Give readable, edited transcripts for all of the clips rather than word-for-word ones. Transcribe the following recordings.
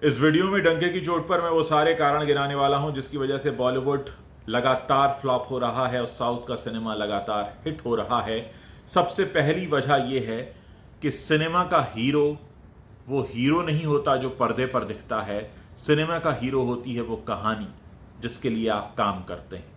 इस वीडियो में डंके की चोट पर मैं वो सारे कारण गिनाने वाला हूं जिसकी वजह से बॉलीवुड लगातार फ्लॉप हो रहा है और साउथ का सिनेमा लगातार हिट हो रहा है। सबसे पहली वजह यह है कि सिनेमा का हीरो वो हीरो नहीं होता जो पर्दे पर दिखता है। सिनेमा का हीरो होती है वो कहानी जिसके लिए आप काम करते हैं।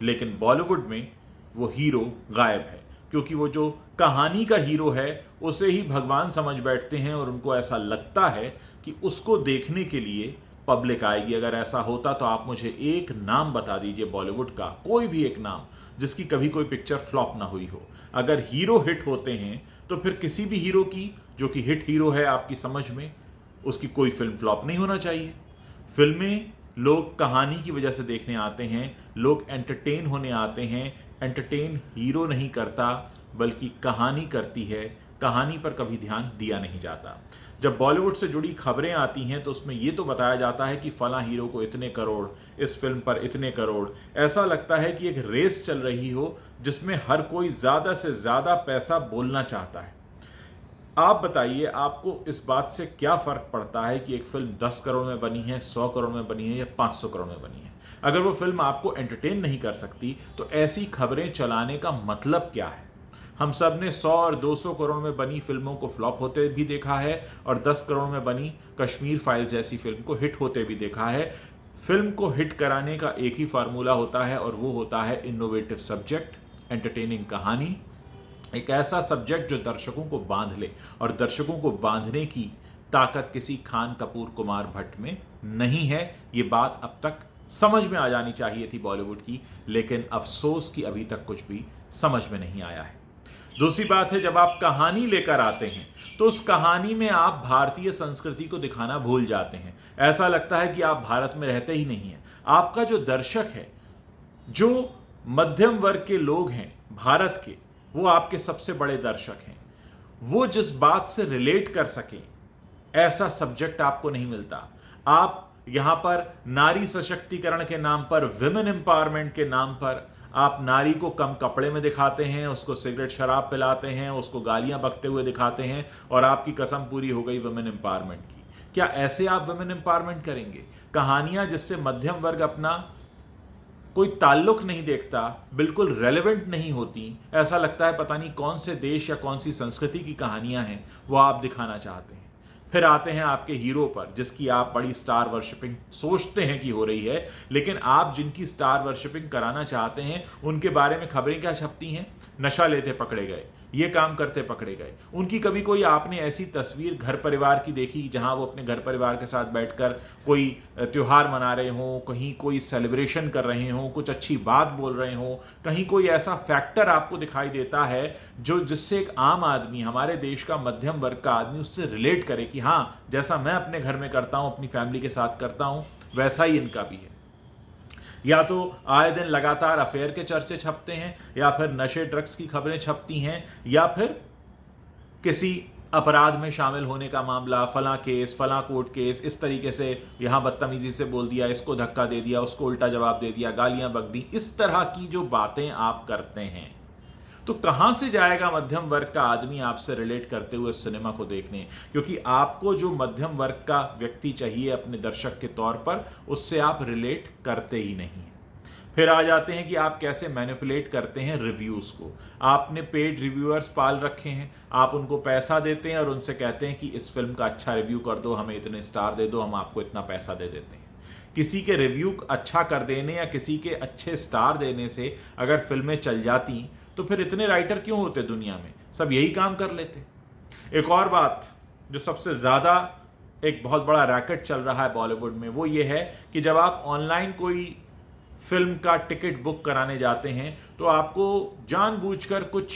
लेकिन बॉलीवुड में वो हीरो गायब है, क्योंकि वो जो कहानी का हीरो है उसे ही भगवान समझ बैठते हैं और उनको ऐसा लगता है कि उसको देखने के लिए पब्लिक आएगी। अगर ऐसा होता तो आप मुझे एक नाम बता दीजिए बॉलीवुड का, कोई भी एक नाम जिसकी कभी कोई पिक्चर फ्लॉप ना हुई हो। अगर हीरो हिट होते हैं तो फिर किसी भी हीरो की जो कि हिट हीरो है आपकी समझ में, उसकी कोई फिल्म फ्लॉप नहीं होना चाहिए। फिल्में लोग कहानी की वजह से देखने आते हैं, लोग एंटरटेन होने आते हैं। एंटरटेन हीरो नहीं करता बल्कि कहानी करती है। कहानी पर कभी ध्यान दिया नहीं जाता। जब बॉलीवुड से जुड़ी खबरें आती हैं तो उसमें यह तो बताया जाता है कि फला हीरो को इतने करोड़, इस फिल्म पर इतने करोड़। ऐसा लगता है कि एक रेस चल रही हो जिसमें हर कोई ज्यादा से ज्यादा पैसा बोलना चाहता है। आप बताइए, आपको इस बात से क्या फर्क पड़ता है कि एक फिल्म 10 करोड़ में बनी है, 100 करोड़ में बनी है या 500 करोड़ में बनी है? अगर वो फिल्म आपको एंटरटेन नहीं कर सकती तो ऐसी खबरें चलाने का मतलब क्या है? हम सब ने 100 और 200 करोड़ में बनी फिल्मों को फ्लॉप होते भी देखा है और 10 करोड़ में बनी कश्मीर फाइल्स जैसी फिल्म को हिट होते भी देखा है। फिल्म को हिट कराने का एक ही फार्मूला होता है और वो होता है इनोवेटिव सब्जेक्ट, एंटरटेनिंग कहानी, एक ऐसा सब्जेक्ट जो दर्शकों को बांध ले। और दर्शकों को बांधने की ताकत किसी खान कपूर कुमार भट्ट में नहीं है। ये बात अब तक समझ में आ जानी चाहिए थी बॉलीवुड की, लेकिन अफसोस कि अभी तक कुछ भी समझ में नहीं आया है। दूसरी बात है, जब आप कहानी लेकर आते हैं तो उस कहानी में आप भारतीय संस्कृति को दिखाना भूल जाते हैं। ऐसा लगता है कि आप भारत में रहते ही नहीं हैं। आपका जो दर्शक है, जो मध्यम वर्ग के लोग हैं भारत के, वो आपके सबसे बड़े दर्शक हैं। वो जिस बात से रिलेट कर सके ऐसा सब्जेक्ट आपको नहीं मिलता। आप यहां पर नारी सशक्तिकरण के नाम पर, विमेन एम्पावरमेंट के नाम पर आप नारी को कम कपड़े में दिखाते हैं, उसको सिगरेट शराब पिलाते हैं, उसको गालियां बकते हुए दिखाते हैं और आपकी कसम पूरी हो गई विमेन एम्पावरमेंट की। क्या ऐसे आप विमेन एम्पावरमेंट करेंगे? कहानियां जिससे मध्यम वर्ग अपना कोई ताल्लुक नहीं देखता, बिल्कुल रेलेवेंट नहीं होती, ऐसा लगता है पता नहीं कौन से देश या कौन सी संस्कृति की कहानियां हैं वो आप दिखाना चाहते हैं। फिर आते हैं आपके हीरो पर, जिसकी आप बड़ी स्टार वर्शिपिंग सोचते हैं कि हो रही है, लेकिन आप जिनकी स्टार वर्शिपिंग कराना चाहते हैं उनके बारे में खबरें क्या छपती हैं? नशा लेते पकड़े गए, ये काम करते पकड़े गए। उनकी कभी कोई आपने ऐसी तस्वीर घर परिवार की देखी जहां वो अपने घर परिवार के साथ बैठकर कोई त्योहार मना रहे हों, कहीं कोई सेलिब्रेशन कर रहे हों, कुछ अच्छी बात बोल रहे हों? कहीं कोई ऐसा फैक्टर आपको दिखाई देता है जो जिससे एक आम आदमी, हमारे देश का मध्यम वर्ग का आदमी उससे रिलेट करे कि हाँ, जैसा मैं अपने घर में करता हूं, अपनी फैमिली के साथ करता हूं, वैसा ही इनका भी है? या तो आए दिन लगातार अफेयर के चर्चे छपते हैं, या फिर नशे ड्रग्स की खबरें छपती हैं, या फिर किसी अपराध में शामिल होने का मामला, फला केस, फला कोर्ट केस, इस तरीके से यहां बदतमीजी से बोल दिया, इसको धक्का दे दिया, उसको उल्टा जवाब दे दिया, गालियां बक दी। इस तरह की जो बातें आप करते हैं तो कहां से जाएगा मध्यम वर्ग का आदमी आपसे रिलेट करते हुए सिनेमा को देखने? क्योंकि आपको जो मध्यम वर्ग का व्यक्ति चाहिए अपने दर्शक के तौर पर, उससे आप रिलेट करते ही नहीं। फिर आ जाते हैं कि आप कैसे मैनिपुलेट करते हैं रिव्यूज को। आपने पेड रिव्यूअर्स पाल रखे हैं, आप उनको पैसा देते हैं और उनसे कहते हैं कि इस फिल्म का अच्छा रिव्यू कर दो, हमें इतने स्टार दे दो, हम आपको इतना पैसा दे देते हैं। किसी के रिव्यू अच्छा कर देने या किसी के अच्छे स्टार देने से अगर फिल्में चल जाती तो फिर इतने राइटर क्यों होते दुनिया में? सब यही काम कर लेते। एक और बात जो सबसे ज्यादा एक बहुत बड़ा रैकेट चल रहा है बॉलीवुड में, वो ये है कि जब आप ऑनलाइन कोई फिल्म का टिकट बुक कराने जाते हैं तो आपको जानबूझकर कुछ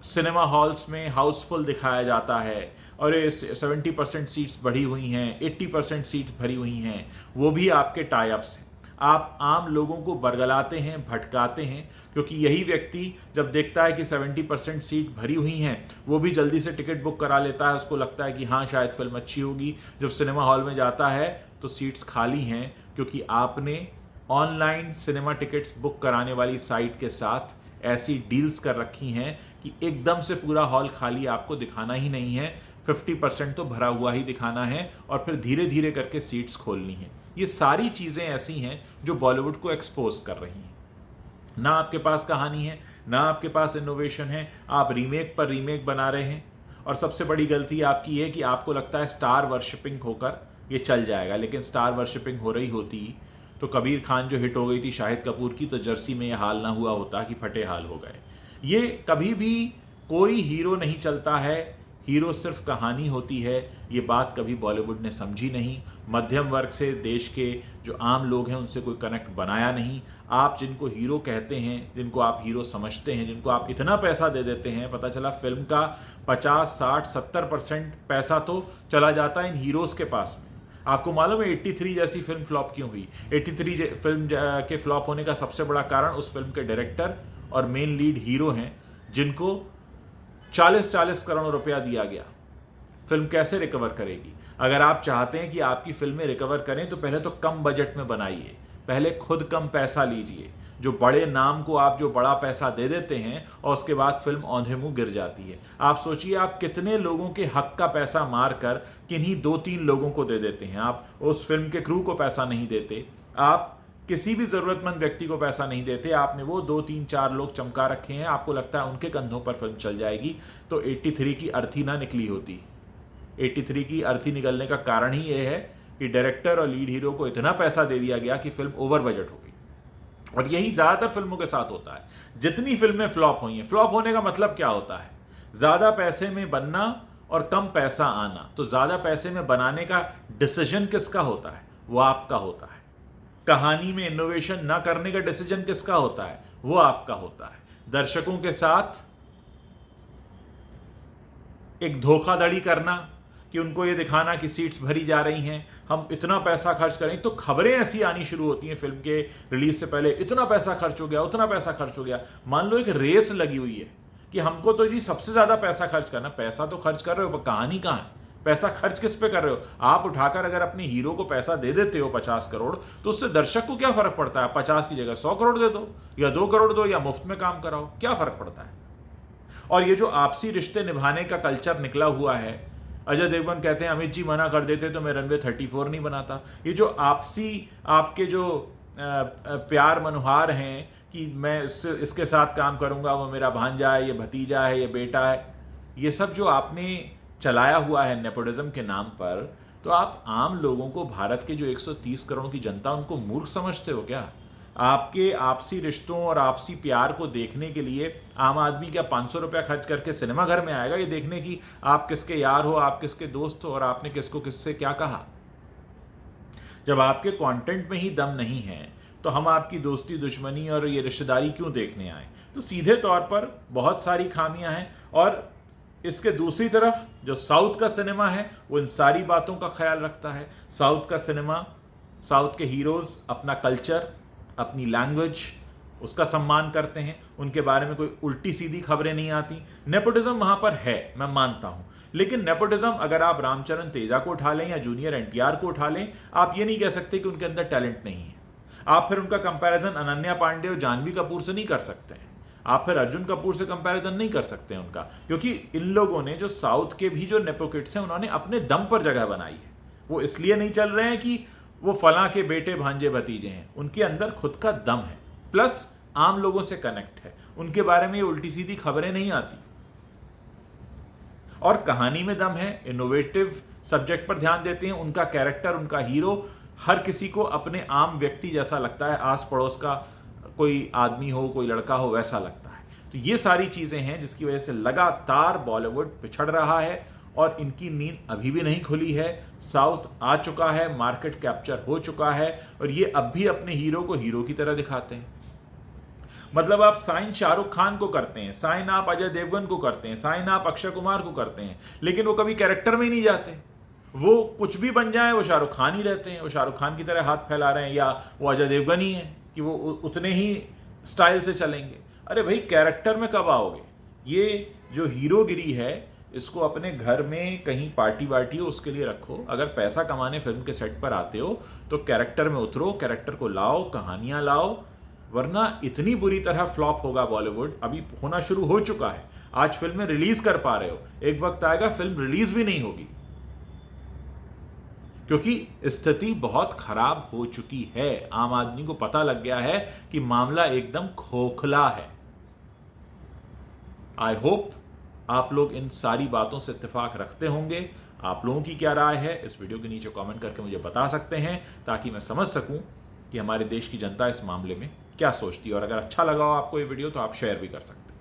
सिनेमा हॉल्स में हाउसफुल दिखाया जाता है और ये 70% सीट्स भरी हुई हैं, 80% सीट्स भरी हुई हैं, वो भी आपके टाई अप्स हैं। आप आम लोगों को बरगलाते हैं, भटकाते हैं, क्योंकि यही व्यक्ति जब देखता है कि 70% सीट भरी हुई हैं वो भी जल्दी से टिकट बुक करा लेता है। उसको लगता है कि हाँ, शायद फिल्म अच्छी होगी। जब सिनेमा हॉल में जाता है तो सीट्स खाली हैं, क्योंकि आपने ऑनलाइन सिनेमा टिकट्स बुक कराने वाली साइट के साथ ऐसी डील्स कर रखी हैं कि एकदम से पूरा हॉल खाली आपको दिखाना ही नहीं है। 50% तो भरा हुआ ही दिखाना है और फिर धीरे धीरे करके सीट्स खोलनी है। ये सारी चीज़ें ऐसी हैं जो बॉलीवुड को एक्सपोज कर रही हैं। ना आपके पास कहानी है, ना आपके पास इनोवेशन है, आप रीमेक पर रीमेक बना रहे हैं। और सबसे बड़ी गलती आपकी है कि आपको लगता है स्टार वर्शिपिंग होकर ये चल जाएगा, लेकिन स्टार वर्शिपिंग हो रही होती तो कबीर खान जो हिट हो गई थी शाहिद कपूर की, तो जर्सी में ये हाल ना हुआ होता कि फटे हाल हो गए। ये कभी भी कोई हीरो नहीं चलता है, हीरो सिर्फ कहानी होती है। ये बात कभी बॉलीवुड ने समझी नहीं। मध्यम वर्ग से देश के जो आम लोग हैं उनसे कोई कनेक्ट बनाया नहीं। आप जिनको हीरो कहते हैं, जिनको आप हीरो समझते हैं, जिनको आप इतना पैसा दे देते हैं, पता चला फिल्म का 50, 60, 70% पैसा तो चला जाता है इन हीरोज़ के पास में। आपको मालूम है 83 जैसी फिल्म फ्लॉप क्यों हुई? 83 फिल्म के फ्लॉप होने का सबसे बड़ा कारण उस फिल्म के डायरेक्टर और मेन लीड हीरो हैं, जिनको 40-40 करोड़ रुपया दिया गया। फिल्म कैसे रिकवर करेगी? अगर आप चाहते हैं कि आपकी फिल्में रिकवर करें तो पहले तो कम बजट में बनाइए, पहले खुद कम पैसा लीजिए। जो बड़े नाम को आप जो बड़ा पैसा दे देते हैं और उसके बाद फिल्म औंधे मुंह गिर जाती है। आप सोचिए आप कितने लोगों के हक का पैसा मार कर किन्हीं 2-3 लोगों को दे देते हैं। आप उस फिल्म के क्रू को पैसा नहीं देते, आप किसी भी ज़रूरतमंद व्यक्ति को पैसा नहीं देते, आपने वो 2-3-4 लोग चमका रखे हैं, आपको लगता है उनके कंधों पर फिल्म चल जाएगी। तो 83 की अर्थी ना निकली होती। 83 की अर्थी निकलने का कारण ही ये है कि डायरेक्टर और लीड हीरो को इतना पैसा दे दिया गया कि फिल्म ओवर बजट हो गई। और यही ज़्यादातर फिल्मों के साथ होता है। जितनी फिल्में फ्लॉप हुई हैं, फ्लॉप होने का मतलब क्या होता है? ज़्यादा पैसे में बनना और कम पैसा आना। तो ज़्यादा पैसे में बनाने का डिसीजन किसका होता है? वो आपका होता है। कहानी में इनोवेशन ना करने का डिसीजन किसका होता है? वो आपका होता है। दर्शकों के साथ एक धोखाधड़ी करना कि उनको ये दिखाना कि सीट्स भरी जा रही हैं, हम इतना पैसा खर्च करें। तो खबरें ऐसी आनी शुरू होती हैं फिल्म के रिलीज से पहले, इतना पैसा खर्च हो गया, उतना पैसा खर्च हो गया। मान लो एक रेस लगी हुई है कि हमको तो जी सबसे ज्यादा पैसा खर्च करना। पैसा तो खर्च कर रहे हो पर कहानी कहां है? पैसा खर्च किस पे कर रहे हो? आप उठाकर अगर अपने हीरो को पैसा दे देते हो 50 करोड़, तो उससे दर्शक को क्या फर्क पड़ता है? 50 की जगह 100 करोड़ दे दो या 2 करोड़ दो या मुफ्त में काम कराओ, क्या फर्क पड़ता है? और ये जो आपसी रिश्ते निभाने का कल्चर निकला हुआ है, अजय देवगन कहते हैं अमित जी मना कर देते तो मैं रनवे 34 नहीं बनाता। ये जो आपसी आपके जो प्यार मनोहार हैं कि मैं इसके साथ काम करूंगा, वो मेरा भांजा है, ये भतीजा है, ये बेटा है, ये सब जो आपने चलाया हुआ है नेपोटिज्म के नाम पर, तो आप आम लोगों को, भारत के जो 130 करोड़ की जनता, उनको मूर्ख समझते हो क्या? आपके आपसी रिश्तों और आपसी प्यार को देखने के लिए आम आदमी क्या 500 रुपया खर्च करके सिनेमा घर में आएगा ये देखने की आप किसके यार हो, आप किसके दोस्त हो और आपने किसको किससे क्या कहा? जब आपके कंटेंट में ही दम नहीं है तो हम आपकी दोस्ती, दुश्मनी और ये रिश्तेदारी क्यों देखने आए? तो सीधे तौर पर बहुत सारी खामियां हैं। और इसके दूसरी तरफ जो साउथ का सिनेमा है वो इन सारी बातों का ख्याल रखता है। साउथ का सिनेमा, साउथ के हीरोज अपना कल्चर, अपनी लैंग्वेज, उसका सम्मान करते हैं। उनके बारे में कोई उल्टी सीधी खबरें नहीं आती। नेपोटिज्म वहां पर है, मैं मानता हूं, लेकिन नेपोटिज्म अगर आप रामचरण तेजा को उठा लें या जूनियर एनटीआर को उठा लें, आप ये नहीं कह सकते कि उनके अंदर टैलेंट नहीं है। आप फिर उनका कंपैरिजन अनन्या पांडे और जानवी कपूर से नहीं कर सकते हैं। आप फिर अर्जुन कपूर से कंपैरिजन नहीं कर सकते हैं उनका, क्योंकि इन लोगों ने, जो साउथ के भी जो नेपो किड्स हैं, उन्होंने अपने दम पर जगह बनाई है। वो इसलिए नहीं चल रहे हैं कि वो फलां के बेटे भांजे भतीजे हैं, उनके अंदर खुद का दम है, प्लस आम लोगों से कनेक्ट है। उनके बारे में ये उल्टी सीधी खबरें नहीं आती और कहानी में दम है, इनोवेटिव सब्जेक्ट पर ध्यान देते हैं। उनका कैरेक्टर, उनका हीरो हर किसी को अपने आम व्यक्ति जैसा लगता है, आस पड़ोस का कोई आदमी हो, कोई लड़का हो, वैसा लगता है। तो ये सारी चीजें हैं जिसकी वजह से लगातार बॉलीवुड पिछड़ रहा है और इनकी नींद अभी भी नहीं खुली है। साउथ आ चुका है, मार्केट कैप्चर हो चुका है और ये अब भी अपने हीरो को हीरो की तरह दिखाते हैं। मतलब आप साइन शाहरुख खान को करते हैं, साइन आप अजय देवगन को करते हैं, साइन आप अक्षय कुमार को करते हैं, लेकिन वो कभी कैरेक्टर में ही नहीं जाते। वो कुछ भी बन जाए वो शाहरुख खान ही रहते हैं, वो शाहरुख खान की तरह हाथ फैला रहे हैं, या वो अजय देवगन ही है कि वो उतने ही स्टाइल से चलेंगे। अरे भाई, कैरेक्टर में कब आओगे? ये जो हीरोगिरी है इसको अपने घर में कहीं पार्टी वार्टी हो उसके लिए रखो। अगर पैसा कमाने फिल्म के सेट पर आते हो तो कैरेक्टर में उतरो, कैरेक्टर को लाओ, कहानियां लाओ, वरना इतनी बुरी तरह फ्लॉप होगा बॉलीवुड, अभी होना शुरू हो चुका है। आज फिल्में रिलीज कर पा रहे हो, एक वक्त आएगा फिल्म रिलीज भी नहीं होगी, क्योंकि स्थिति बहुत खराब हो चुकी है। आम आदमी को पता लग गया है कि मामला एकदम खोखला है। आई होप आप लोग इन सारी बातों से इत्तेफाक रखते होंगे। आप लोगों की क्या राय है इस वीडियो के नीचे कमेंट करके मुझे बता सकते हैं, ताकि मैं समझ सकूं कि हमारे देश की जनता इस मामले में क्या सोचती है। और अगर अच्छा लगा हो आपको ये वीडियो तो आप शेयर भी कर सकते हैं।